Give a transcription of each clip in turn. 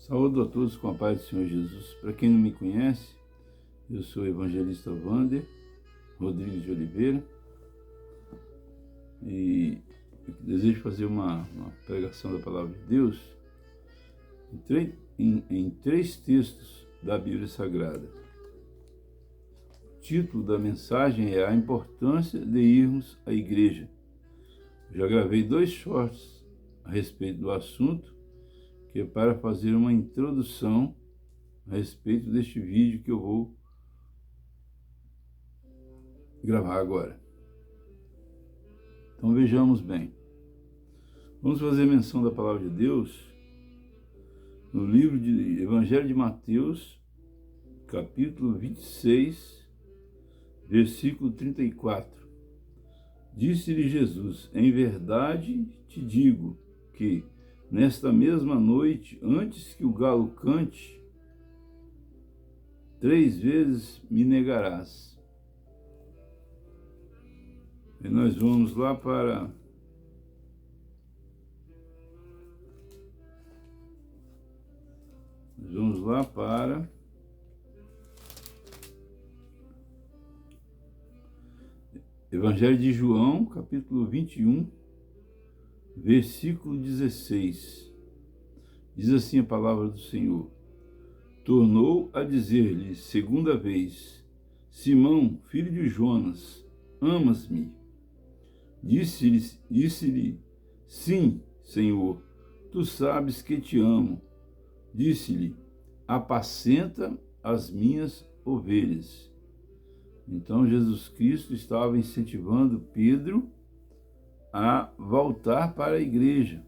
Saúdo a todos com a paz do Senhor Jesus. Para quem não me conhece, eu sou o evangelista Wander Rodrigues de Oliveira e eu desejo fazer uma pregação da Palavra de Deus em três textos da Bíblia Sagrada. O título da mensagem é A Importância de Irmos à Igreja. Eu já gravei 2 shorts a respeito do assunto, que é para fazer uma introdução a respeito deste vídeo que eu vou gravar agora. Então vejamos bem. Vamos fazer menção da Palavra de Deus no livro de Evangelho de Mateus, capítulo 26, versículo 34. Disse-lhe Jesus: em verdade te digo que nesta mesma noite, antes que o galo cante, 3 vezes me negarás. E nós vamos lá para Evangelho de João, capítulo 21, versículo 16. Diz assim a palavra do Senhor: tornou a dizer-lhe segunda vez: Simão, filho de Jonas, amas-me? Disse-lhe: sim, Senhor, tu sabes que te amo. Disse-lhe: apacenta as minhas ovelhas. Então Jesus Cristo estava incentivando Pedro a voltar para a igreja,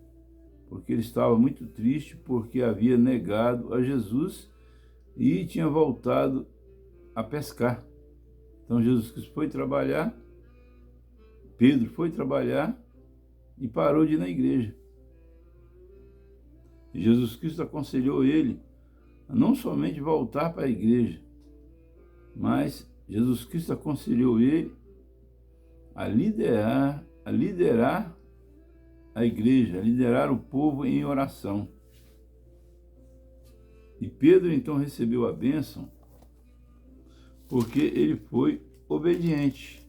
porque ele estava muito triste porque havia negado a Jesus e tinha voltado a pescar. Então Jesus Cristo foi trabalhar, Pedro foi trabalhar e parou de ir na igreja. E Jesus Cristo aconselhou ele a não somente voltar para a igreja, mas Jesus Cristo aconselhou ele a liderar a igreja, a liderar o povo em oração. E Pedro então recebeu a bênção porque ele foi obediente.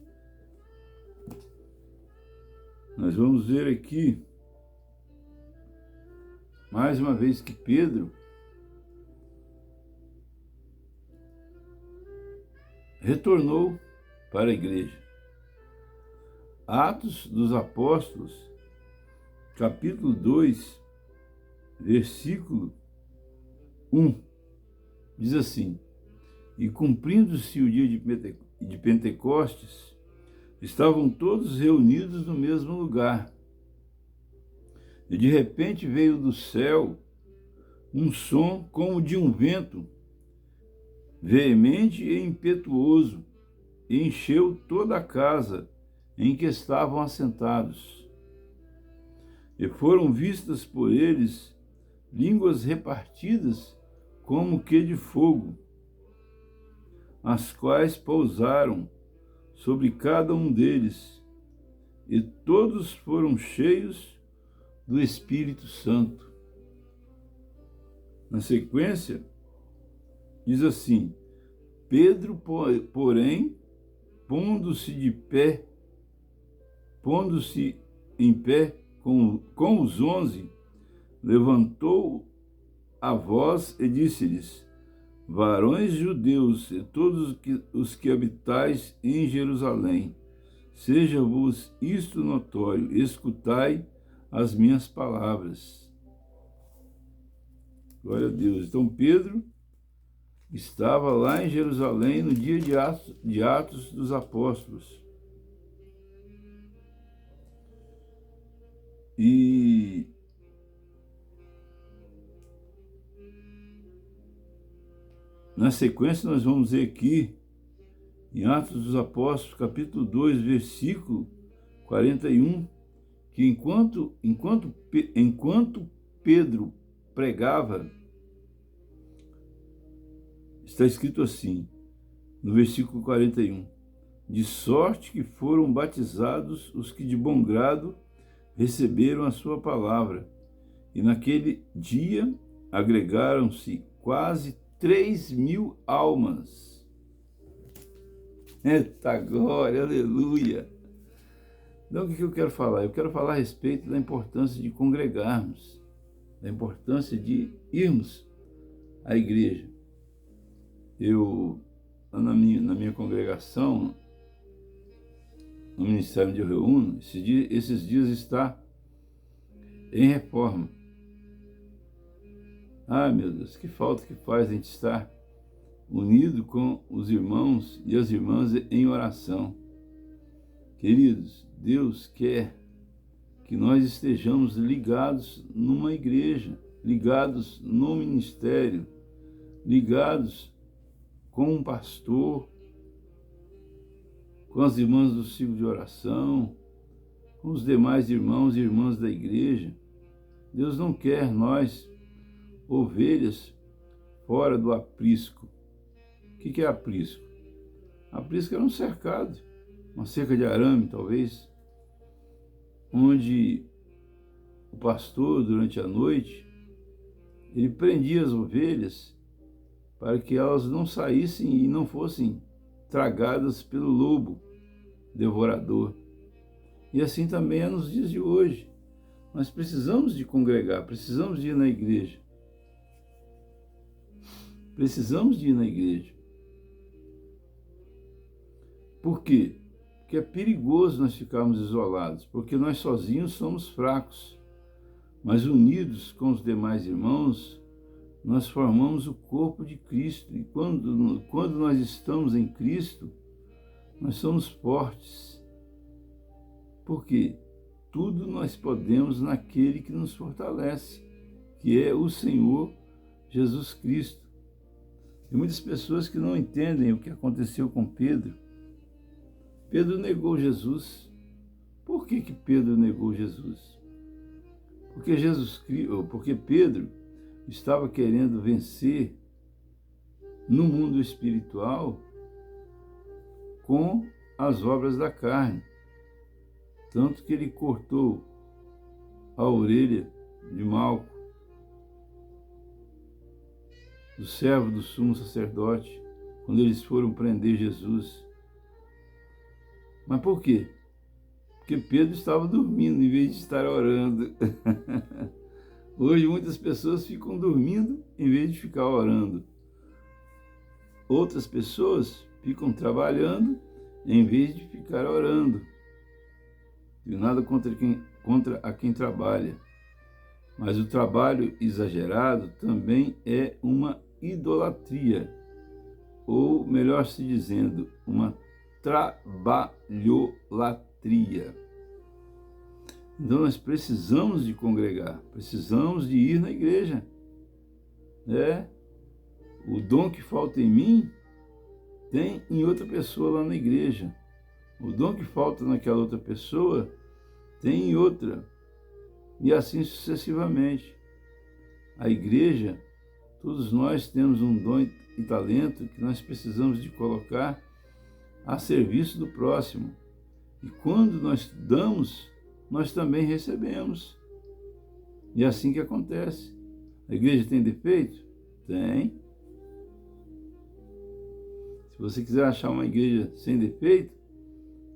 Nós vamos ver aqui, mais uma vez, que Pedro retornou para a igreja. Atos dos Apóstolos, capítulo 2, versículo 1, diz assim: e cumprindo-se o dia de Pentecostes, estavam todos reunidos no mesmo lugar. E de repente veio do céu um som como de um vento veemente e impetuoso, e encheu toda a casa em que estavam assentados. E foram vistas por eles línguas repartidas como que de fogo, as quais pousaram sobre cada um deles, e todos foram cheios do Espírito Santo. Na sequência, diz assim: Pedro, porém, pondo-se em pé com os 11, levantou a voz e disse-lhes: varões judeus e todos os que habitais em Jerusalém, seja-vos isto notório, escutai as minhas palavras. Glória a Deus. Então Pedro estava lá em Jerusalém no dia de Atos dos Apóstolos. E na sequência nós vamos ver aqui, em Atos dos Apóstolos, capítulo 2, versículo 41, que enquanto Pedro pregava, está escrito assim, no versículo 41, de sorte que foram batizados os que de bom grado receberam a sua palavra. E naquele dia agregaram-se quase 3.000 almas. Eita glória, aleluia! Então, o que eu quero falar? Eu quero falar a respeito da importância de congregarmos, da importância de irmos à igreja. Eu, na minha congregação, no ministério onde eu reúno, esses dias está em reforma. Ah, meu Deus, que falta que faz a gente estar unido com os irmãos e as irmãs em oração. Queridos, Deus quer que nós estejamos ligados numa igreja, ligados no ministério, ligados com um pastor, com as irmãs do ciclo de oração, com os demais irmãos e irmãs da igreja. Deus não quer nós, ovelhas, fora do aprisco. O que é aprisco? Aprisco era um cercado, uma cerca de arame, talvez, onde o pastor, durante a noite, ele prendia as ovelhas para que elas não saíssem e não fossem tragadas pelo lobo devorador. E assim também é nos dias de hoje. Nós precisamos de congregar, precisamos de ir na igreja. Precisamos de ir na igreja. Por quê? Porque é perigoso nós ficarmos isolados, porque nós sozinhos somos fracos, mas unidos com os demais irmãos, nós formamos o corpo de Cristo. E quando nós estamos em Cristo, nós somos fortes. Por quê? Tudo nós podemos naquele que nos fortalece, que é o Senhor Jesus Cristo. Tem muitas pessoas que não entendem o que aconteceu com Pedro. Pedro negou Jesus. Por que Pedro negou Jesus? Porque Pedro estava querendo vencer no mundo espiritual com as obras da carne. Tanto que ele cortou a orelha de Malco, do servo do sumo sacerdote, quando eles foram prender Jesus. Mas por quê? Porque Pedro estava dormindo em vez de estar orando. Hoje muitas pessoas ficam dormindo em vez de ficar orando. Outras pessoas ficam trabalhando em vez de ficar orando. E nada contra quem trabalha. Mas o trabalho exagerado também é uma idolatria, ou melhor se dizendo, uma trabalholatria. Então nós precisamos de congregar, precisamos de ir na igreja. O dom que falta em mim tem em outra pessoa lá na igreja. O dom que falta naquela outra pessoa tem em outra. E assim sucessivamente. A igreja, todos nós temos um dom e talento que nós precisamos de colocar a serviço do próximo. E quando nós damos, nós também recebemos. E é assim que acontece. A igreja tem defeito? Tem. Se você quiser achar uma igreja sem defeito,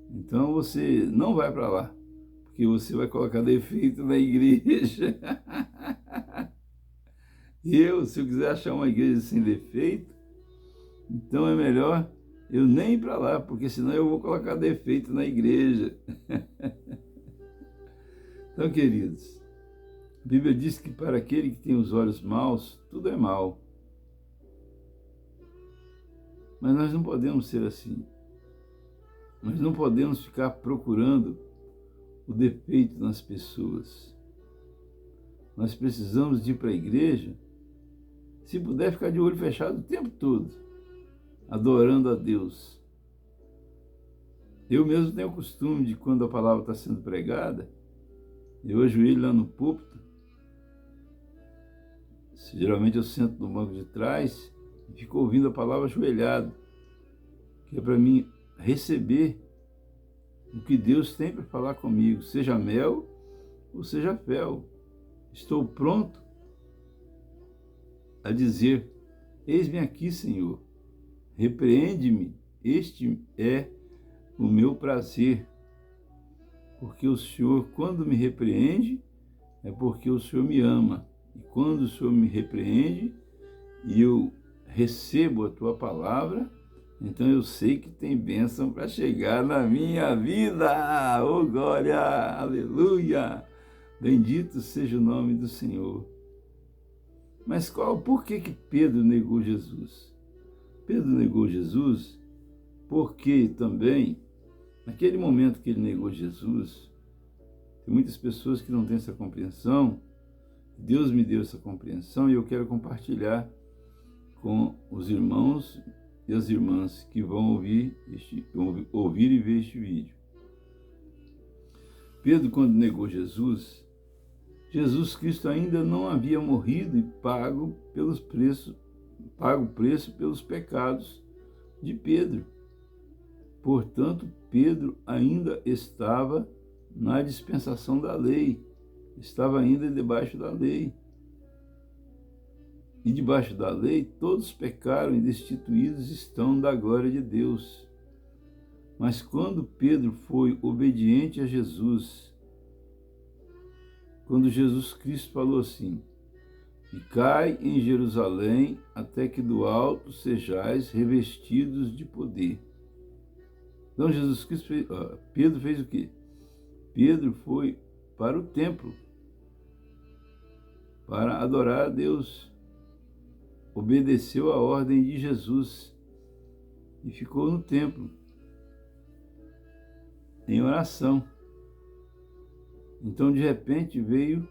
então você não vai para lá, porque você vai colocar defeito na igreja. Se eu quiser achar uma igreja sem defeito, então é melhor eu nem ir para lá, porque senão eu vou colocar defeito na igreja. Então, queridos, a Bíblia diz que para aquele que tem os olhos maus, tudo é mal. Mas nós não podemos ser assim. Nós não podemos ficar procurando o defeito nas pessoas. Nós precisamos de ir para a igreja, se puder ficar de olho fechado o tempo todo, adorando a Deus. Eu mesmo tenho o costume de, quando a palavra está sendo pregada, eu ajoelho lá no púlpito, geralmente eu sento no banco de trás e fico ouvindo a palavra ajoelhado, que é para mim receber o que Deus tem para falar comigo, seja mel ou seja fel. Estou pronto a dizer: eis-me aqui, Senhor, repreende-me, este é o meu prazer. Porque o Senhor, quando me repreende, é porque o Senhor me ama. E quando o Senhor me repreende e eu recebo a tua palavra, então eu sei que tem bênção para chegar na minha vida. Oh, glória! Aleluia! Bendito seja o nome do Senhor. Mas por que Pedro negou Jesus? Pedro negou Jesus porque também, naquele momento que ele negou Jesus, tem muitas pessoas que não têm essa compreensão. Deus me deu essa compreensão e eu quero compartilhar com os irmãos e as irmãs que vão ouvir e ver este vídeo. Pedro, quando negou Jesus, Jesus Cristo ainda não havia morrido e pago o preço pelos pecados de Pedro. Portanto, Pedro ainda estava na dispensação da lei, estava ainda debaixo da lei. E debaixo da lei, todos pecaram e destituídos estão da glória de Deus. Mas quando Pedro foi obediente a Jesus, quando Jesus Cristo falou assim: ficai em Jerusalém até que do alto sejais revestidos de poder. Então Pedro fez o quê? Pedro foi para o templo para adorar a Deus. Obedeceu a ordem de Jesus e ficou no templo em oração. Então, de repente, veio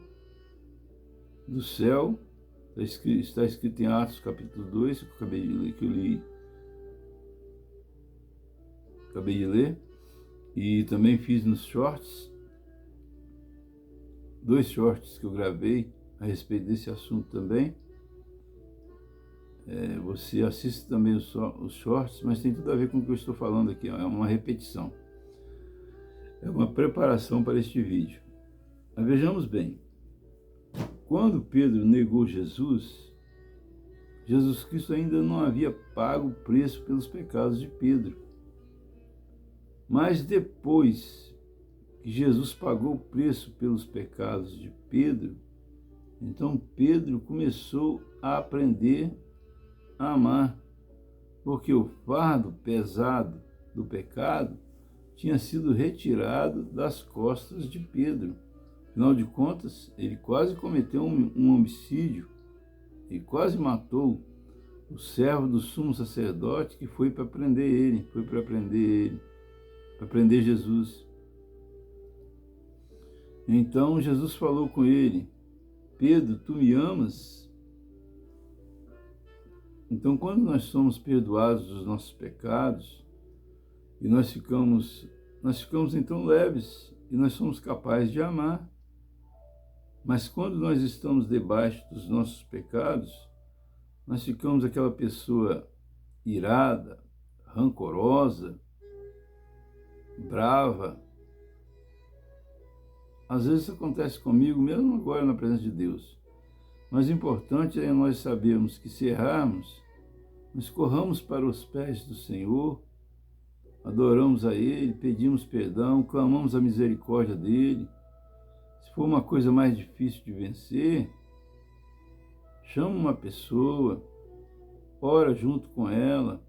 do céu, está escrito em Atos capítulo 2, que acabei de ler, e também fiz nos shorts, 2 shorts que eu gravei a respeito desse assunto também. Você assiste também os shorts, mas tem tudo a ver com o que eu estou falando aqui, é uma repetição. É uma preparação para este vídeo. Mas vejamos bem, quando Pedro negou Jesus, Jesus Cristo ainda não havia pago o preço pelos pecados de Pedro. Mas depois que Jesus pagou o preço pelos pecados de Pedro, então Pedro começou a aprender a amar, porque o fardo pesado do pecado tinha sido retirado das costas de Pedro. Afinal de contas, ele quase cometeu um homicídio, ele quase matou o servo do sumo sacerdote que foi para prender para prender Jesus. Então Jesus falou com ele: Pedro, tu me amas? Então, quando nós somos perdoados dos nossos pecados, e nós ficamos então leves, e nós somos capazes de amar. Mas quando nós estamos debaixo dos nossos pecados, nós ficamos aquela pessoa irada, rancorosa, brava. Às vezes isso acontece comigo, mesmo agora na presença de Deus. Mas o importante é nós sabermos que, se errarmos, nós corramos para os pés do Senhor, adoramos a Ele, pedimos perdão, clamamos a misericórdia dEle. Se for uma coisa mais difícil de vencer, chama uma pessoa, ora junto com ela,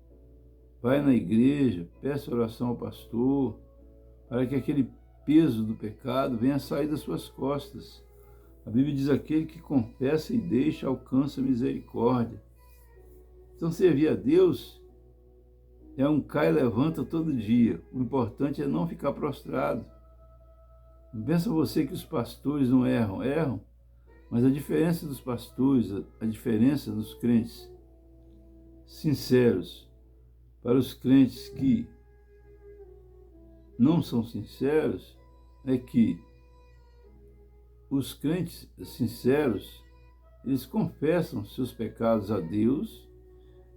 vai na igreja, peça oração ao pastor, para que aquele peso do pecado venha sair das suas costas. A Bíblia diz: aquele que confessa e deixa alcança misericórdia. Então, servir a Deus é um cai e levanta todo dia. O importante é não ficar prostrado. Não pensa você que os pastores não erram. Erram, mas a diferença dos pastores, a diferença dos crentes sinceros para os crentes que não são sinceros é que os crentes sinceros, eles confessam seus pecados a Deus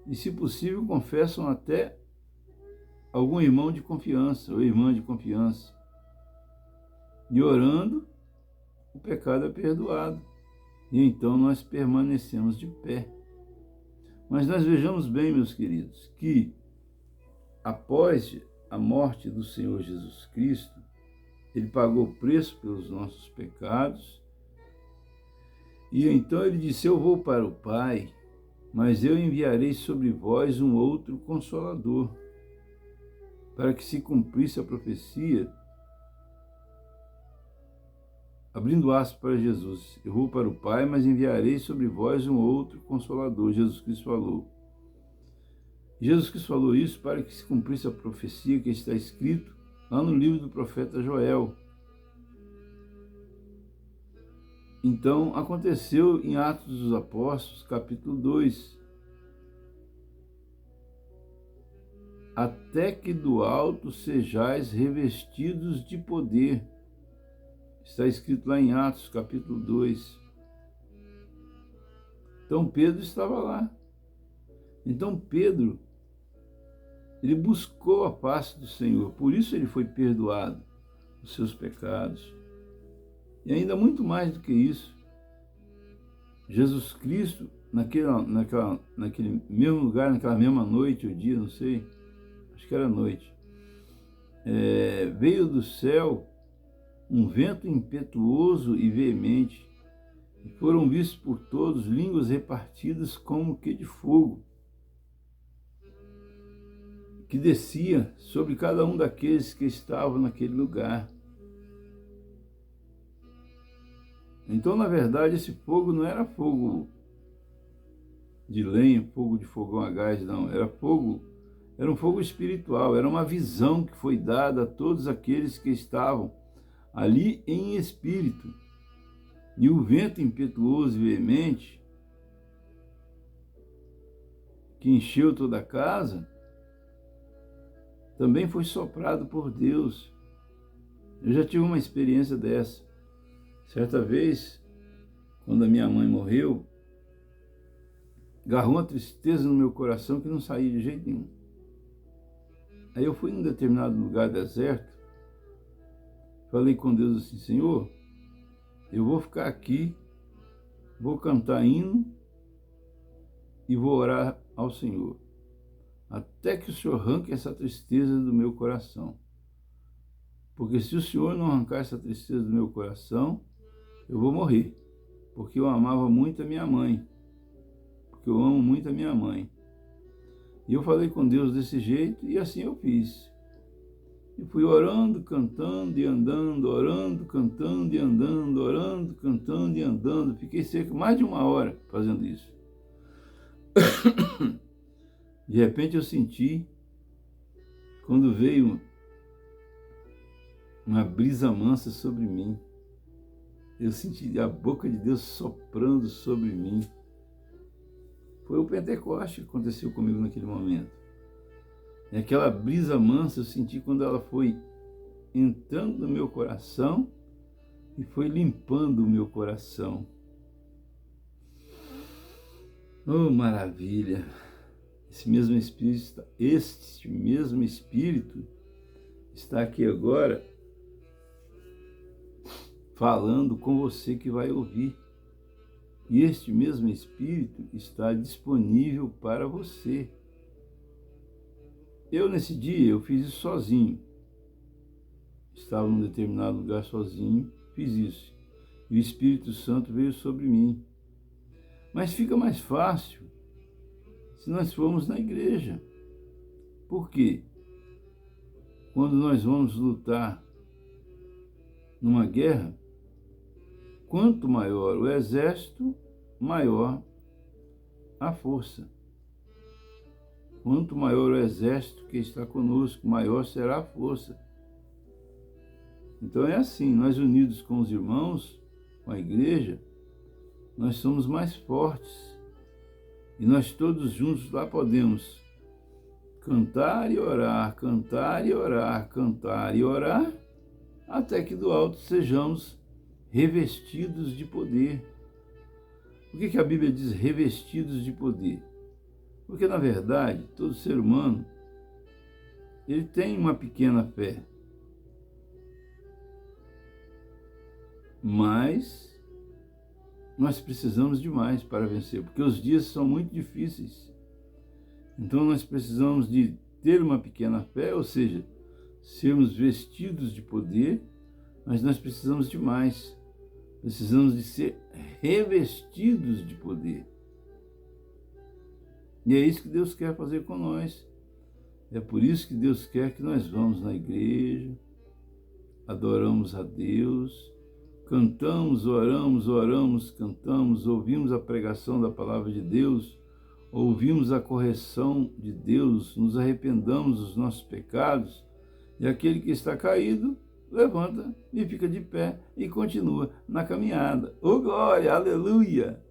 e, se possível, confessam até algum irmão de confiança ou irmã de confiança. E orando, o pecado é perdoado. E então nós permanecemos de pé. Mas nós vejamos bem, meus queridos, que após a morte do Senhor Jesus Cristo, ele pagou o preço pelos nossos pecados, e então ele disse: eu vou para o Pai, mas eu enviarei sobre vós um outro Consolador, para que se cumprisse a profecia, abrindo aspas para Jesus: eu vou para o Pai, mas enviarei sobre vós um outro Consolador. Jesus Cristo falou. Jesus Cristo falou isso para que se cumprisse a profecia que está escrito lá no livro do profeta Joel. Então, aconteceu em Atos dos Apóstolos, capítulo 2. Até que do alto sejais revestidos de poder. Está escrito lá em Atos, capítulo 2. Então, Pedro estava lá. Então, Pedro, ele buscou a face do Senhor. Por isso ele foi perdoado dos seus pecados. E ainda muito mais do que isso, Jesus Cristo, naquele mesmo lugar, naquela mesma noite ou dia, não sei, acho que era noite, veio do céu um vento impetuoso e veemente, e foram vistos por todos línguas repartidas como que de fogo, que descia sobre cada um daqueles que estavam naquele lugar. Então, na verdade, esse fogo não era fogo de lenha, fogo de fogão a gás, não. Era um fogo espiritual, era uma visão que foi dada a todos aqueles que estavam ali em espírito. E o vento impetuoso e veemente, que encheu toda a casa, também foi soprado por Deus. Eu já tive uma experiência dessa. Certa vez, quando a minha mãe morreu, agarrou uma tristeza no meu coração que não saía de jeito nenhum. Aí eu fui num determinado lugar deserto, falei com Deus assim: Senhor, eu vou ficar aqui, vou cantar hino e vou orar ao Senhor, até que o Senhor arranque essa tristeza do meu coração. Porque se o Senhor não arrancar essa tristeza do meu coração, eu vou morrer, porque eu amava muito a minha mãe, porque eu amo muito a minha mãe. E eu falei com Deus desse jeito, e assim eu fiz. E fui orando, cantando e andando, orando, cantando e andando, orando, cantando e andando. Fiquei cerca de mais de 1 hora fazendo isso. De repente eu senti, quando veio uma brisa mansa sobre mim, eu senti a boca de Deus soprando sobre mim. Foi o Pentecoste que aconteceu comigo naquele momento. E aquela brisa mansa eu senti quando ela foi entrando no meu coração e foi limpando o meu coração. Oh, maravilha! Este mesmo Espírito está aqui agora, falando com você que vai ouvir. E este mesmo Espírito está disponível para você. Eu, nesse dia, eu fiz isso sozinho. Estava num determinado lugar sozinho, fiz isso. E o Espírito Santo veio sobre mim. Mas fica mais fácil se nós formos na igreja. Por quê? Quando nós vamos lutar numa guerra, quanto maior o exército, maior a força. Quanto maior o exército que está conosco, maior será a força. Então é assim, nós unidos com os irmãos, com a igreja, nós somos mais fortes. E nós todos juntos lá podemos cantar e orar, cantar e orar, cantar e orar, até que do alto sejamos revestidos de poder. Por que a Bíblia diz revestidos de poder? Porque, na verdade, todo ser humano, ele tem uma pequena fé. Mas nós precisamos de mais para vencer, porque os dias são muito difíceis. Então nós precisamos de ter uma pequena fé, ou seja, sermos vestidos de poder, mas nós precisamos de mais. Precisamos de ser revestidos de poder. E é isso que Deus quer fazer com nós. É por isso que Deus quer que nós vamos na igreja, adoramos a Deus, cantamos, oramos, cantamos, ouvimos a pregação da palavra de Deus, ouvimos a correção de Deus, nos arrependamos dos nossos pecados, e aquele que está caído, levanta e fica de pé e continua na caminhada. Oh, glória, aleluia!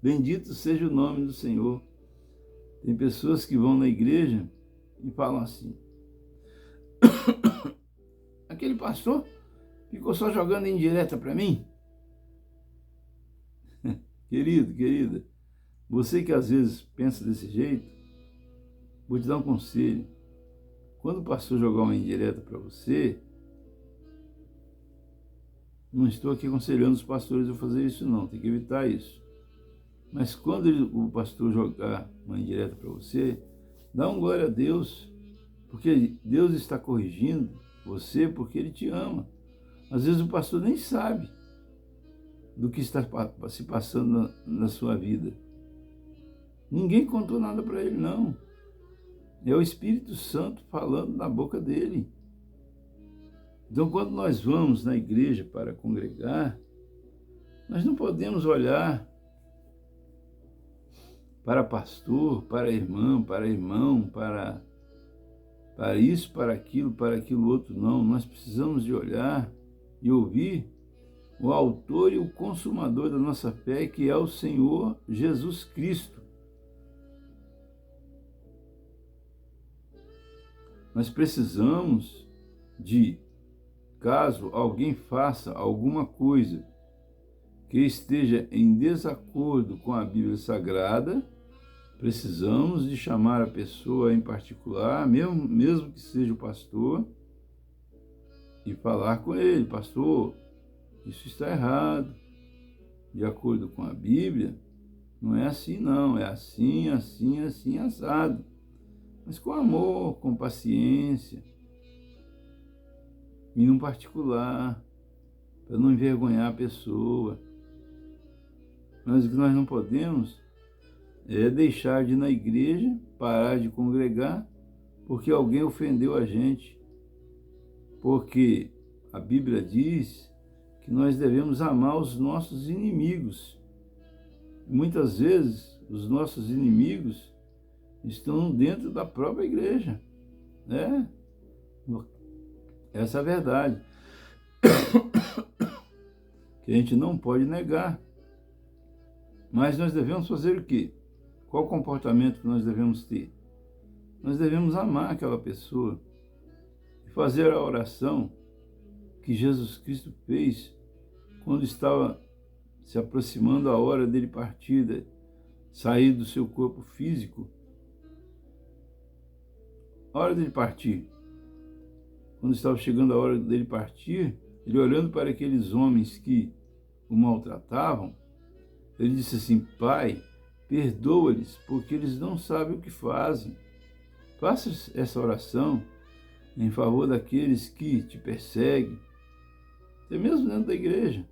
Bendito seja o nome do Senhor. Tem pessoas que vão na igreja e falam assim: aquele pastor ficou só jogando indireta para mim. Querido, querida, você que às vezes pensa desse jeito, vou te dar um conselho. Quando o pastor jogar uma indireta para você, não estou aqui aconselhando os pastores a fazer isso não, tem que evitar isso. Mas quando o pastor jogar uma indireta para você, dá um glória a Deus, porque Deus está corrigindo você porque Ele te ama. Às vezes o pastor nem sabe do que está se passando na sua vida. Ninguém contou nada para ele, não. É o Espírito Santo falando na boca dele. Então, quando nós vamos na igreja para congregar, nós não podemos olhar para pastor, para irmão, para isso, para aquilo outro, não. Nós precisamos de olhar e ouvir o autor e o consumador da nossa fé, que é o Senhor Jesus Cristo. Nós precisamos de, caso alguém faça alguma coisa que esteja em desacordo com a Bíblia Sagrada, precisamos de chamar a pessoa em particular, mesmo que seja o pastor, e falar com ele: pastor, isso está errado. De acordo com a Bíblia, não é assim não, é assim, assim, assim, assado. Mas com amor, com paciência, e no particular, para não envergonhar a pessoa. Mas o que nós não podemos é deixar de ir na igreja, parar de congregar, porque alguém ofendeu a gente. Porque a Bíblia diz que nós devemos amar os nossos inimigos. Muitas vezes, os nossos inimigos estão dentro da própria igreja, né? Essa é a verdade, que a gente não pode negar. Mas nós devemos fazer o quê? Qual o comportamento que nós devemos ter? Nós devemos amar aquela pessoa e fazer a oração que Jesus Cristo fez quando estava se aproximando a hora dele partir, sair do seu corpo físico. A hora dele partir, quando estava chegando a hora dele partir, ele olhando para aqueles homens que o maltratavam, ele disse assim: Pai, perdoa-lhes, porque eles não sabem o que fazem. Faça essa oração em favor daqueles que te perseguem, até mesmo dentro da igreja.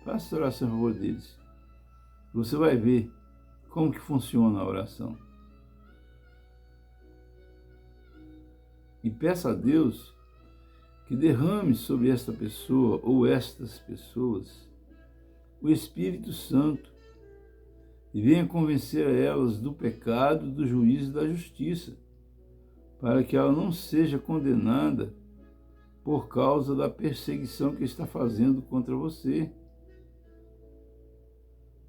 Faça essa oração em favor deles. Você vai ver como que funciona a oração. E peça a Deus que derrame sobre esta pessoa ou estas pessoas o Espírito Santo e venha convencer a elas do pecado, do juízo e da justiça, para que ela não seja condenada por causa da perseguição que está fazendo contra você.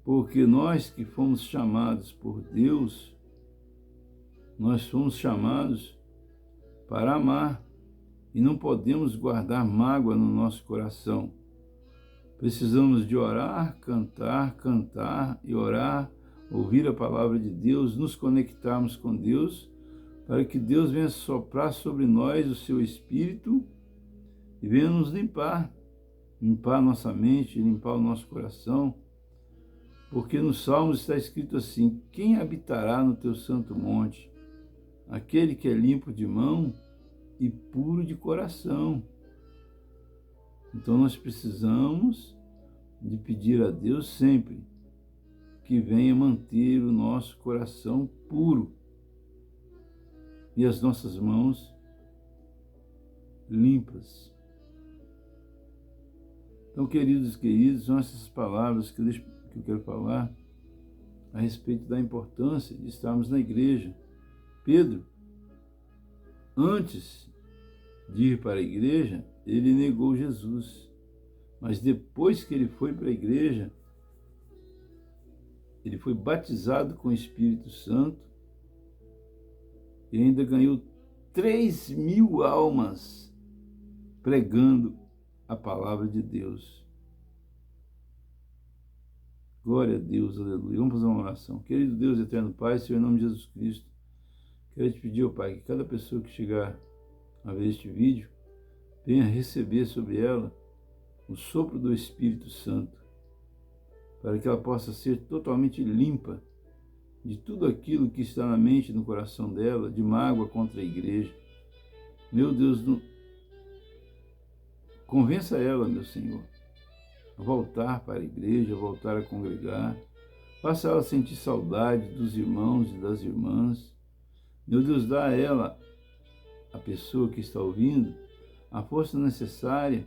Porque nós que fomos chamados por Deus, nós fomos chamados para amar e não podemos guardar mágoa no nosso coração. Precisamos de orar, cantar e orar, ouvir a palavra de Deus, nos conectarmos com Deus, para que Deus venha soprar sobre nós o seu Espírito e venha nos limpar nossa mente, limpar o nosso coração, Porque no Salmos está escrito assim: quem habitará no teu santo monte? Aquele que é limpo de mão e puro de coração. Então nós precisamos de pedir a Deus sempre que venha manter o nosso coração puro e as nossas mãos limpas. Então, queridos e queridas, são essas palavras que eu quero falar a respeito da importância de estarmos na igreja. Pedro, antes de ir para a igreja, ele negou Jesus. Mas depois que ele foi para a igreja, ele foi batizado com o Espírito Santo e ainda ganhou 3.000 almas pregando a palavra de Deus. Glória a Deus, aleluia. Vamos fazer uma oração. Querido Deus, eterno Pai, Senhor, em nome de Jesus Cristo, quero te pedir, ó Pai, que cada pessoa que chegar a ver este vídeo venha receber sobre ela o sopro do Espírito Santo, para que ela possa ser totalmente limpa de tudo aquilo que está na mente e no coração dela, de mágoa contra a igreja. Meu Deus, convença ela, meu Senhor, a voltar para a igreja, a voltar a congregar. Faça ela sentir saudade dos irmãos e das irmãs. Meu Deus, dá a ela, a pessoa que está ouvindo, a força necessária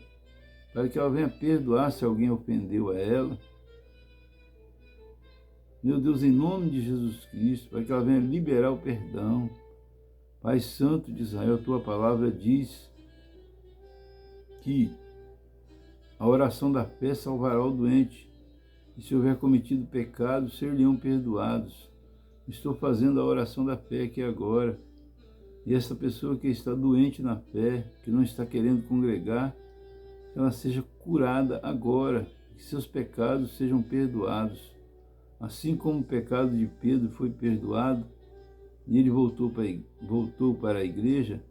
para que ela venha perdoar se alguém ofendeu a ela. Meu Deus, em nome de Jesus Cristo, para que ela venha liberar o perdão. Pai Santo de Israel, a tua palavra diz que a oração da fé salvará o doente, e se houver cometido pecado, ser-lhe-ão perdoados. Estou fazendo a oração da fé aqui agora, e essa pessoa que está doente na fé, que não está querendo congregar, que ela seja curada agora, que seus pecados sejam perdoados. Assim como o pecado de Pedro foi perdoado, e ele voltou para a igreja,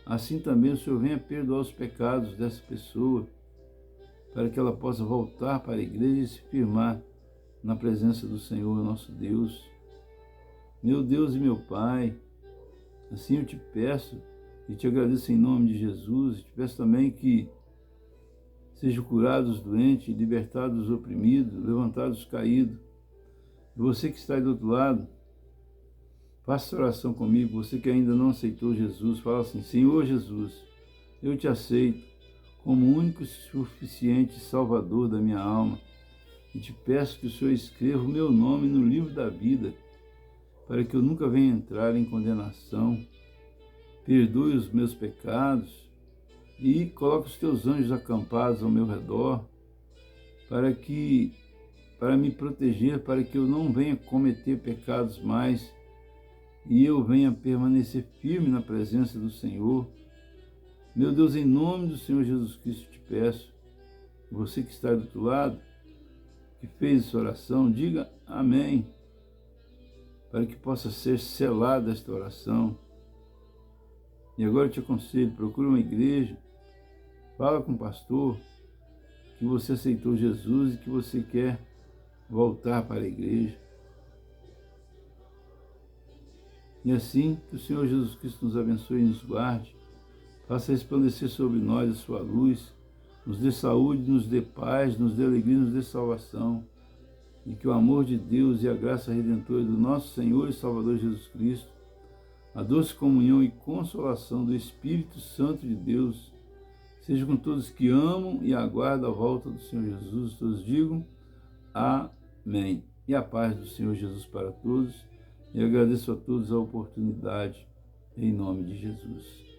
assim também o Senhor venha perdoar os pecados dessa pessoa, para que ela possa voltar para a igreja e se firmar na presença do Senhor, nosso Deus. Meu Deus e meu Pai, assim eu te peço e te agradeço em nome de Jesus, e te peço também que sejam curados os doentes, libertados os oprimidos, levantados os caídos. E você que está aí do outro lado, faça oração comigo. Você que ainda não aceitou Jesus, fala assim: Senhor Jesus, eu te aceito como único e suficiente Salvador da minha alma, e te peço que o Senhor escreva o meu nome no livro da vida, para que eu nunca venha entrar em condenação. Perdoe os meus pecados e coloque os teus anjos acampados ao meu redor, para me proteger, para que eu não venha cometer pecados mais e eu venha permanecer firme na presença do Senhor. Meu Deus, em nome do Senhor Jesus Cristo te peço, você que está do outro lado, que fez essa oração, diga amém, para que possa ser selada esta oração. E agora eu te aconselho, procure uma igreja, fala com o pastor que você aceitou Jesus e que você quer voltar para a igreja. E assim, que o Senhor Jesus Cristo nos abençoe e nos guarde, faça resplandecer sobre nós a sua luz, nos dê saúde, nos dê paz, nos dê alegria, nos dê salvação, e que o amor de Deus e a graça redentora do nosso Senhor e Salvador Jesus Cristo, a doce comunhão e consolação do Espírito Santo de Deus, seja com todos que amam e aguardam a volta do Senhor Jesus. Todos digam amém. E a paz do Senhor Jesus para todos. E agradeço a todos a oportunidade, em nome de Jesus.